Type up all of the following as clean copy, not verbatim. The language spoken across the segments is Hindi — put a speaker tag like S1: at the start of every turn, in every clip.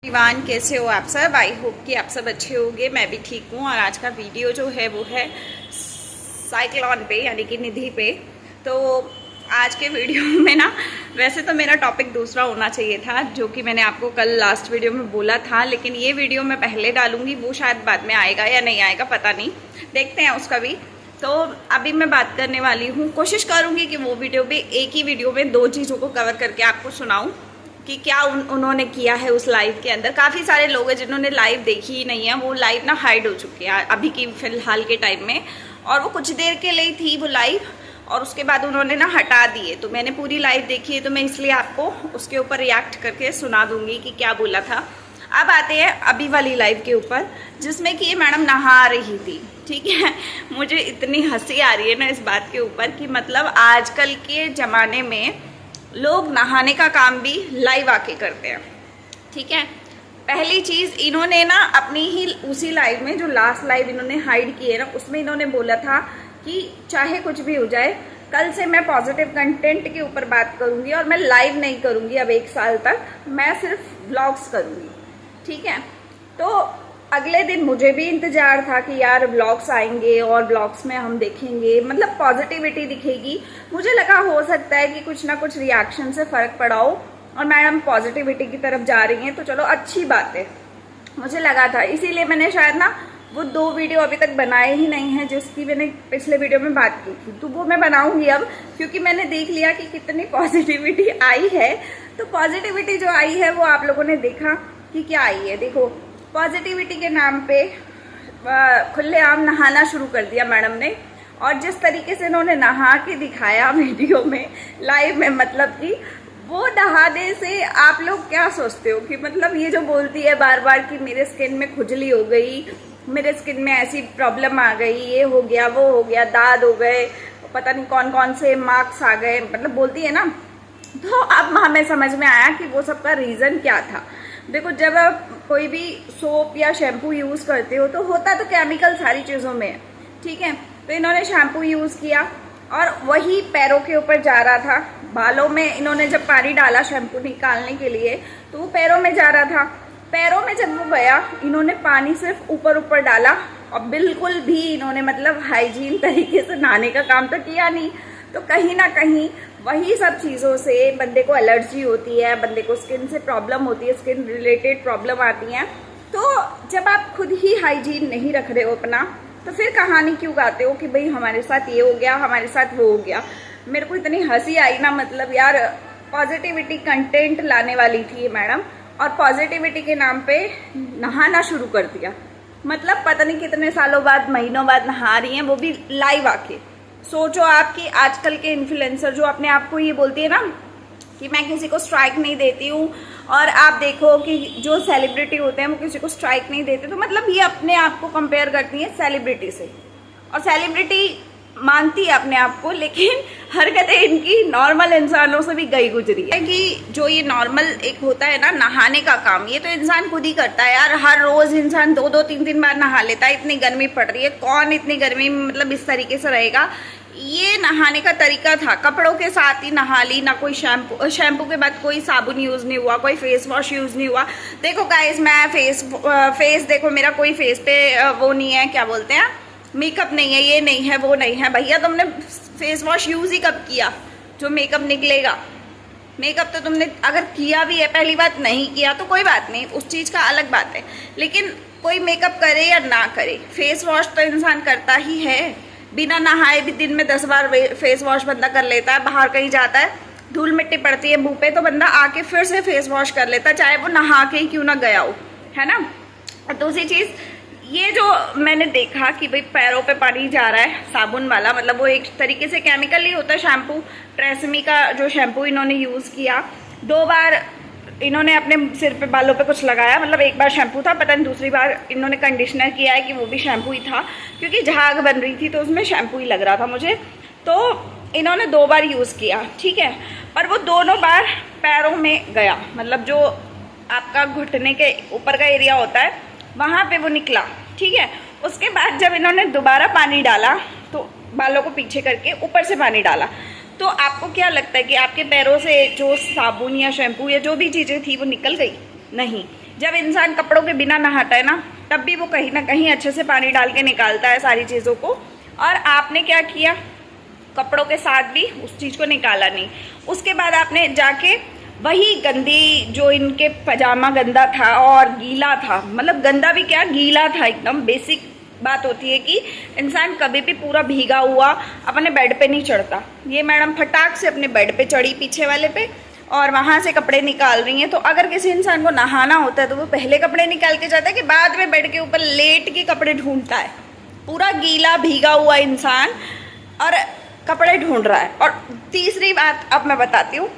S1: दीवान कैसे हो आप सब। आई होप कि आप सब अच्छे होंगे। मैं भी ठीक हूँ। और आज का वीडियो जो है वो है साइक्लोन पे यानी कि निधि पे। तो आज के वीडियो में ना वैसे तो मेरा टॉपिक दूसरा होना चाहिए था, जो कि मैंने आपको कल लास्ट वीडियो में बोला था, लेकिन ये वीडियो मैं पहले डालूंगी, वो शायद बाद में आएगा या नहीं आएगा पता नहीं, देखते हैं उसका भी। तो अभी मैं बात करने वाली हूँ, कोशिश करूँगी कि वो वीडियो भी एक ही वीडियो में दो चीज़ों को कवर करके आपको सुनाऊँ कि क्या उन्होंने किया है उस लाइव के अंदर। काफ़ी सारे लोग हैं जिन्होंने लाइव देखी ही नहीं है, वो लाइव ना हाइड हो चुकी है अभी की फ़िलहाल के टाइम में, और वो कुछ देर के लिए थी वो लाइव और उसके बाद उन्होंने ना हटा दिए। तो मैंने पूरी लाइव देखी है, तो मैं इसलिए आपको उसके ऊपर रिएक्ट करके सुना दूंगी कि क्या बोला था। अब आते हैं अभी वाली लाइव के ऊपर, जिसमें कि ये मैडम नहा रही थी। ठीक है, मुझे इतनी हंसी आ रही है ना इस बात के ऊपर कि मतलब आजकल के ज़माने में लोग नहाने का काम भी लाइव आके करते हैं। ठीक है, पहली चीज़ इन्होंने ना अपनी ही उसी लाइव में, जो लास्ट लाइव इन्होंने हाइड की है ना, उसमें इन्होंने बोला था कि चाहे कुछ भी हो जाए, कल से मैं पॉजिटिव कंटेंट के ऊपर बात करूंगी और मैं लाइव नहीं करूंगी अब 1 साल तक, मैं सिर्फ व्लॉग्स करूंगी। ठीक है, तो अगले दिन मुझे भी इंतजार था कि यार व्लॉग्स आएंगे और व्लॉग्स में हम देखेंगे, मतलब पॉजिटिविटी दिखेगी। मुझे लगा हो सकता है कि कुछ ना कुछ रिएक्शन से फ़र्क पड़ा हो और मैडम पॉजिटिविटी की तरफ जा रही हैं, तो चलो अच्छी बात है, मुझे लगा था। इसीलिए मैंने शायद ना वो 2 वीडियो अभी तक बनाए ही नहीं हैं जिसकी मैंने पिछले वीडियो में बात की थी, तो वो मैं बनाऊंगी अब, क्योंकि मैंने देख लिया कि कितनी पॉजिटिविटी आई है। तो पॉजिटिविटी जो आई है वो आप लोगों ने देखा कि क्या आई है। देखो, पॉजिटिविटी के नाम पे खुलेआम नहाना शुरू कर दिया मैडम ने, और जिस तरीके से इन्होंने नहा के दिखाया वीडियो में, लाइव में, मतलब कि वो नहाने से आप लोग क्या सोचते हो कि मतलब ये जो बोलती है बार बार कि मेरे स्किन में खुजली हो गई, मेरे स्किन में ऐसी प्रॉब्लम आ गई, ये हो गया, वो हो गया, दाद हो गए, पता नहीं कौन कौन से मार्क्स आ गए, मतलब बोलती है ना। तो अब हमें समझ में आया कि वो सबका रीज़न क्या था। देखो, जब आप कोई भी सोप या शैम्पू यूज़ करते हो तो होता तो केमिकल सारी चीज़ों में है। ठीक है, तो इन्होंने शैम्पू यूज़ किया और वही पैरों के ऊपर जा रहा था। बालों में इन्होंने जब पानी डाला शैम्पू निकालने के लिए तो वो पैरों में जा रहा था। पैरों में जब वो गया, इन्होंने पानी सिर्फ ऊपर ऊपर डाला और बिल्कुल भी इन्होंने मतलब हाइजीन तरीके से नहाने का काम तो किया नहीं। तो कहीं ना कहीं वही सब चीज़ों से बंदे को एलर्जी होती है, बंदे को स्किन से प्रॉब्लम होती है, स्किन रिलेटेड प्रॉब्लम आती हैं। तो जब आप खुद ही हाइजीन नहीं रख रहे हो अपना, तो फिर कहानी क्यों गाते हो कि भाई हमारे साथ ये हो गया, हमारे साथ वो हो गया। मेरे को इतनी हंसी आई ना, मतलब यार पॉजिटिविटी कंटेंट लाने वाली थी मैडम, और पॉजिटिविटी के नाम पे नहाना शुरू कर दिया। मतलब पता नहीं कितने सालों बाद, महीनों बाद नहा रही हैं, वो भी लाइव आके। सोचो आप कि आजकल के इन्फ्लुएंसर जो अपने आप को ये बोलती है ना कि मैं किसी को स्ट्राइक नहीं देती हूँ, और आप देखो कि जो सेलिब्रिटी होते हैं वो किसी को स्ट्राइक नहीं देते, तो मतलब ये अपने आप को कंपेयर करती हैं सेलिब्रिटी से, और सेलिब्रिटी मानती है अपने आप को, लेकिन हरकतें इनकी नॉर्मल इंसानों से भी गई गुजरी है। कि जो ये नॉर्मल एक होता है ना नहाने का काम, ये तो इंसान खुद ही करता है यार। हर रोज इंसान 2-2, 3-3 बार नहा लेता है। इतनी गर्मी पड़ रही है, कौन इतनी गर्मी में मतलब इस तरीके से रहेगा। ये नहाने का तरीका था, कपड़ों के साथ ही नहा ली, ना कोई शैम्पू के बाद कोई साबुन यूज़ नहीं हुआ, कोई फेस वॉश यूज़ नहीं हुआ। देखो गाइज, मैं फेस देखो मेरा कोई फेस पे वो नहीं है, क्या बोलते हैं, मेकअप नहीं है, ये नहीं है, वो नहीं है। भैया तुमने फेस वॉश यूज़ ही कब किया जो मेकअप निकलेगा? मेकअप तो तुमने अगर किया भी है, पहली बात नहीं किया तो कोई बात नहीं, उस चीज़ का अलग बात है, लेकिन कोई मेकअप करे या ना करे, फेस वॉश तो इंसान करता ही है। बिना नहाए भी दिन में 10 बार फेस वॉश बंदा कर लेता है। बाहर कहीं जाता है, धूल मिट्टी पड़ती है मुंह पे, तो बंदा आके फिर से फेस वॉश कर लेता है, चाहे वो नहा के ही क्यों ना गया हो, है ना। और दूसरी चीज़, ये जो मैंने देखा कि भाई पैरों पे पानी जा रहा है साबुन वाला, मतलब वो एक तरीके से केमिकल ही होता है। शैम्पू, ट्रेसेमी का जो शैम्पू इन्होंने यूज़ किया, 2 बार इन्होंने अपने सिर पे, बालों पे कुछ लगाया, मतलब एक बार शैम्पू था, पता नहीं दूसरी बार इन्होंने कंडीशनर किया है कि वो भी शैम्पू ही था, क्योंकि झाग बन रही थी तो उसमें शैम्पू ही लग रहा था मुझे। तो इन्होंने 2 बार यूज़ किया, ठीक है, और वो दोनों बार पैरों में गया, मतलब जो आपका घुटने के ऊपर का एरिया होता है वहाँ पे वो निकला। ठीक है, उसके बाद जब इन्होंने दोबारा पानी डाला तो बालों को पीछे करके ऊपर से पानी डाला, तो आपको क्या लगता है कि आपके पैरों से जो साबुन या शैम्पू या जो भी चीज़ें थी वो निकल गई? नहीं, जब इंसान कपड़ों के बिना नहाता है ना, तब भी वो कहीं ना कहीं अच्छे से पानी डाल के निकालता है सारी चीज़ों को। और आपने क्या किया, कपड़ों के साथ भी उस चीज़ को निकाला नहीं। उसके बाद आपने जाके वही गंदी, जो इनके पजामा गंदा था और गीला था, मतलब गंदा भी क्या गीला था एकदम। बेसिक बात होती है कि इंसान कभी भी पूरा भीगा हुआ अपने बेड पे नहीं चढ़ता। ये मैडम फटाक से अपने बेड पे चढ़ी पीछे वाले पे और वहाँ से कपड़े निकाल रही हैं। तो अगर किसी इंसान को नहाना होता है तो वो पहले कपड़े निकाल के जाता है कि बाद में बेड के ऊपर लेट के कपड़े ढूंढता है? पूरा गीला भीगा हुआ इंसान और कपड़े ढूंढ रहा है। और तीसरी बात अब मैं बताती हूँ।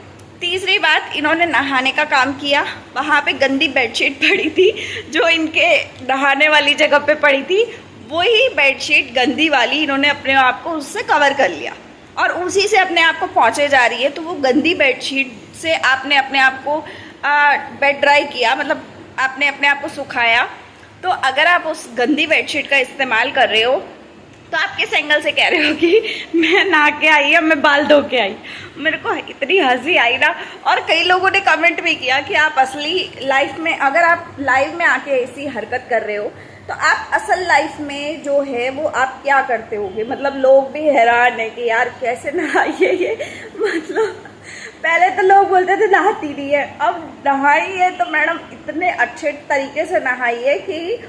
S1: तीसरी बात, इन्होंने नहाने का काम किया, वहाँ पे गंदी बेडशीट पड़ी थी जो इनके नहाने वाली जगह पे पड़ी थी, वही बेडशीट गंदी वाली इन्होंने अपने आप को उससे कवर कर लिया और उसी से अपने आप को पहुँचे जा रही है। तो वो गंदी बेडशीट से आपने अपने आप को बेड ड्राई किया, मतलब आपने अपने आप को सुखाया। तो अगर आप उस गंदी बेडशीट का इस्तेमाल कर रहे हो तो आप किस एंगल से कह रहे हो कि मैं नहा के आई या मैं बाल धो के आई? मेरे को इतनी हंसी आई ना। और कई लोगों ने कमेंट भी किया कि आप असली लाइफ में, अगर आप लाइव में आके ऐसी हरकत कर रहे हो तो आप असल लाइफ में जो है वो आप क्या करते होगे। मतलब लोग भी हैरान है कि यार कैसे नहाइए ये। मतलब पहले तो लोग बोलते थे नहाती नहीं है, अब नहाई है तो मैडम इतने अच्छे तरीके से नहाई है कि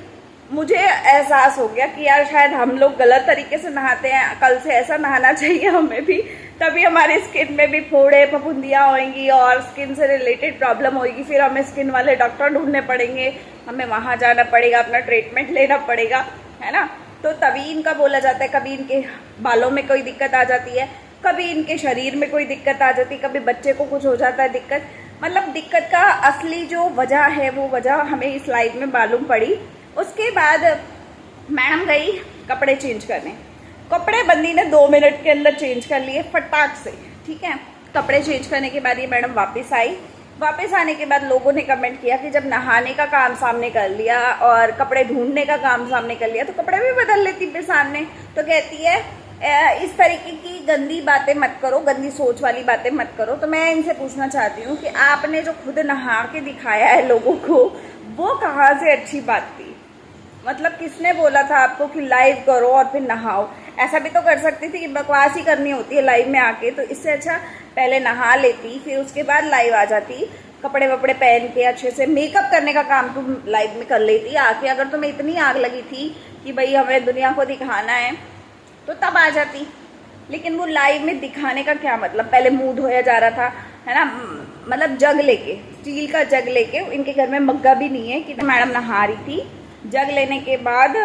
S1: मुझे एहसास हो गया कि यार शायद हम लोग गलत तरीके से नहाते हैं, कल से ऐसा नहाना चाहिए हमें भी, तभी हमारी स्किन में भी फोड़े फफूंदियाँ होंगी और स्किन से रिलेटेड प्रॉब्लम होगी। फिर हमें स्किन वाले डॉक्टर ढूंढने पड़ेंगे, हमें वहाँ जाना पड़ेगा, अपना ट्रीटमेंट लेना पड़ेगा, है ना। तो तभी इनका बोला जाता है, कभी इनके बालों में कोई दिक्कत आ जाती है, कभी इनके शरीर में कोई दिक्कत आ जाती है, कभी बच्चे को कुछ हो जाता है दिक्कत। मतलब दिक्कत का असली जो वजह है वो वजह हमें इस लाइफ में मालूम पड़ी। उसके बाद मैडम गई कपड़े चेंज करने, कपड़े बंदी ने 2 मिनट के अंदर चेंज कर लिए फटाक से, ठीक है। कपड़े चेंज करने के बाद ये मैडम वापस आई। वापस आने के बाद लोगों ने कमेंट किया कि जब नहाने का काम सामने कर लिया और कपड़े ढूंढने का काम सामने कर लिया तो कपड़े भी बदल लेती फिर सामने। तो कहती है इस तरीके की गंदी बातें मत करो, गंदी सोच वाली बातें मत करो। तो मैं इनसे पूछना चाहती हूँ कि आपने जो खुद नहा के दिखाया है लोगों को, वो कहाँ से अच्छी बात थी? मतलब किसने बोला था आपको कि लाइव करो और फिर नहाओ? ऐसा भी तो कर सकती थी कि बकवास ही करनी होती है लाइव में आके, तो इससे अच्छा पहले नहा लेती फिर उसके बाद लाइव आ जाती, कपड़े वपड़े पहन के अच्छे से मेकअप करने का काम तुम लाइव में कर लेती आके। अगर तुम्हें इतनी आग लगी थी कि भाई हमें दुनिया को दिखाना है तो तब आ जाती। लेकिन वो लाइव में दिखाने का क्या मतलब? पहले मुंह धोया जा रहा था, है ना, मतलब जग लेके, स्टील का जग लेके, इनके घर में मग्गा भी नहीं है कि मैडम नहा रही थी। जग लेने के बाद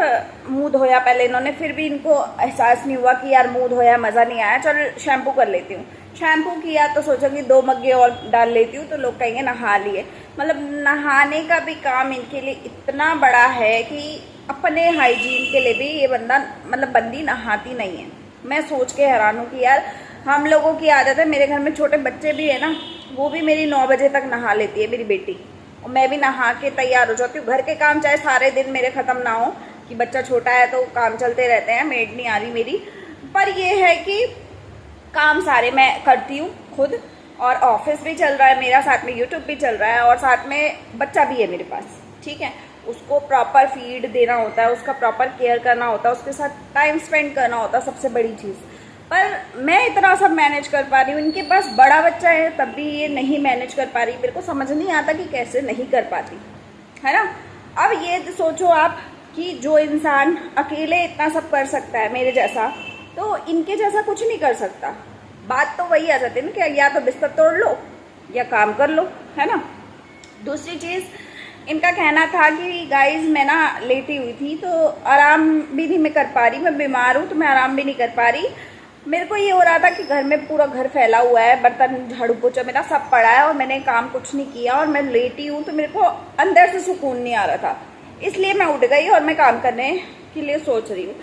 S1: मुंह धोया पहले इन्होंने, फिर भी इनको एहसास नहीं हुआ कि यार मुंह धोया मज़ा नहीं आया, चल शैम्पू कर लेती हूँ। शैम्पू किया तो सोचा कि 2 मग्गे और डाल लेती हूँ तो लोग कहेंगे नहा लिए। मतलब नहाने का भी काम इनके लिए इतना बड़ा है कि अपने हाइजीन के लिए भी ये मतलब बंदी नहाती नहीं है। मैं सोच के हैरान हूँ कि यार हम लोगों की आदत है, मेरे घर में छोटे बच्चे भी है ना, वो भी मेरी 9 बजे तक नहा लेती है मेरी बेटी, और मैं भी नहा के तैयार हो जाती हूँ। घर के काम चाहे सारे दिन मेरे ख़त्म ना हो कि बच्चा छोटा है तो काम चलते रहते हैं, मेड नहीं आ रही मेरी, पर ये है कि काम सारे मैं करती हूँ खुद, और ऑफिस भी चल रहा है मेरा, साथ में यूट्यूब भी चल रहा है, और साथ में बच्चा भी है मेरे पास, ठीक है। उसको प्रॉपर फीड देना होता है, उसका प्रॉपर केयर करना होता है, उसके साथ टाइम स्पेंड करना होता है, सबसे बड़ी चीज़। पर मैं इतना सब मैनेज कर पा रही हूँ, इनके पास बड़ा बच्चा है तब भी ये नहीं मैनेज कर पा रही। मेरे को समझ नहीं आता कि कैसे नहीं कर पाती, है ना। अब ये सोचो आप कि जो इंसान अकेले इतना सब कर सकता है मेरे जैसा, तो इनके जैसा कुछ नहीं कर सकता। बात तो वही आ जाती है ना कि या तो बिस्तर तोड़ लो या काम कर लो, है ना। दूसरी चीज़, इनका कहना था कि गाइज मैं ना लेटी हुई थी तो आराम भी नहीं मैं कर पा रही, मैं बीमार हूँ तो मैं आराम भी नहीं कर पा रही। मेरे को ये हो रहा था कि घर में पूरा घर फैला हुआ है, बर्तन झाड़ू पोछा मेरा सब पड़ा है और मैंने काम कुछ नहीं किया और मैं लेटी हूँ, तो मेरे को अंदर से सुकून नहीं आ रहा था, इसलिए मैं उठ गई और मैं काम करने के लिए सोच रही हूँ।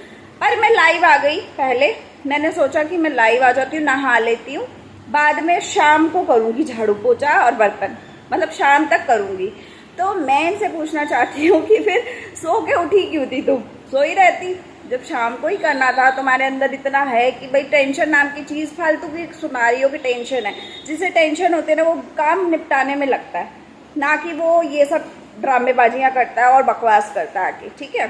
S1: पर मैं लाइव आ गई। पहले मैंने सोचा कि मैं लाइव आ जाती हूँ, नहा लेती हूँ, बाद में शाम को करूँगी झाड़ू पोछा और बर्तन, मतलब शाम तक करूँगी। तो मैं इनसे पूछना चाहती हूँ कि फिर सो के उठी क्यों थी तुम? सोई रहती जब शाम को ही करना था। तुम्हारे अंदर इतना है कि भाई टेंशन नाम की चीज़, फालतू की सुना रही हो कि टेंशन है, जिसे टेंशन होते ना वो काम निपटाने में लगता है, ना कि वो ये सब ड्रामेबाजियाँ करता है और बकवास करता है आके, ठीक है।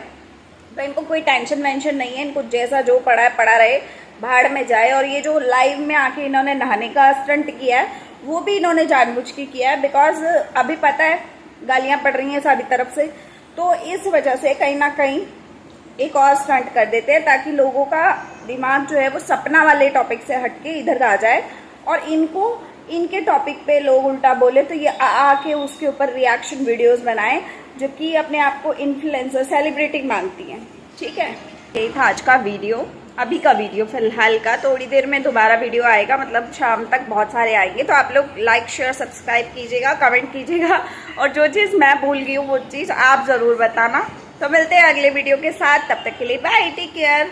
S1: तो इनको कोई टेंशन वेंशन नहीं है, इनको जैसा जो पड़ा है पड़ा रहे, भाड़ में जाए। और ये जो लाइव में आके इन्होंने नहाने का स्टंट किया है वो भी इन्होंने जानबूझ के किया है, बिकॉज अभी पता है गालियां पड़ रही हैं सारी तरफ से, तो इस वजह से कहीं ना कहीं एक और स्टंट कर देते हैं ताकि लोगों का दिमाग जो है वो सपना वाले टॉपिक से हटके इधर आ जाए और इनको इनके टॉपिक पे लोग उल्टा बोले तो ये आके उसके ऊपर रिएक्शन वीडियोस बनाएं, जो कि अपने आप को इन्फ्लुएंसर सेलिब्रिटी मांगती हैं, ठीक है। यही था आज का वीडियो, अभी का वीडियो फिलहाल का। थोड़ी देर में दोबारा वीडियो आएगा, मतलब शाम तक बहुत सारे आएंगे। तो आप लोग लाइक शेयर सब्सक्राइब कीजिएगा, कमेंट कीजिएगा, और जो चीज़ मैं भूल गई हूँ वो चीज़ आप ज़रूर बताना। तो मिलते हैं अगले वीडियो के साथ, तब तक के लिए बाय, टेक केयर।